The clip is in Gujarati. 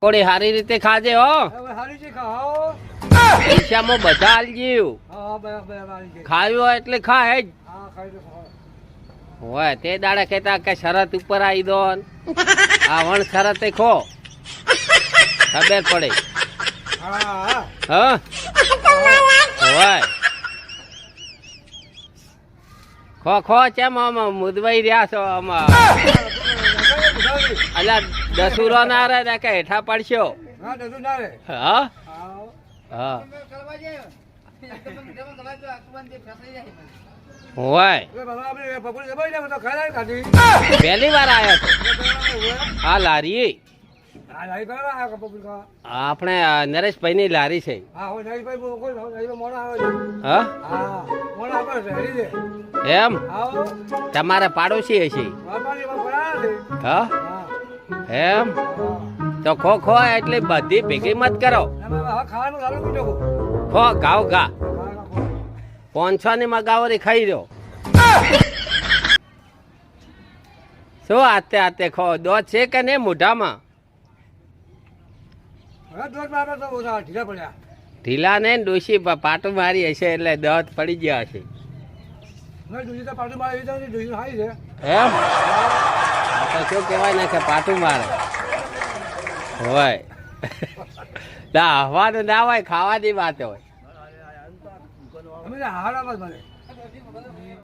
થોડી સારી રીતે ખાજે હો. પૈસામાં બધા આલજીવ. ખાવ્યો હોય એટલે ખાય જ હોય. તે દાડે કેતા કે શરત ઉપર આવી દો આ વણ શરતે ખો ખબર પડે. હા હોય ખો ખો ચેમ આમાં મુદવાઈ રહ્યા છો આમાં? અલ્યા દસુરો ના રે કે હેઠા પડશો. હા હા હોય પહેલી વાર આવ્યો તો આ લારી આપણે નરેશભાઈ ની લારી છે. હા એમ તમારે પાડોશી હશે? હા એમ તો ખો ખો એટલે બધી ભેગી મત કરો. ખો ગાવ ગા 500 ની મગાવરી ખાઈ રહ્યો. શું આતે આતે ખો દોત છે કે નહીં મોઢામાં? ઢીલા ને ડોશી પાટું મારી હશે એટલે દોત પડી ગયા હશે. એમ તો શું કેવાય ને કે પાટું મારે હોય. ના હવાનું ના હોય ખાવાની વાત હોય.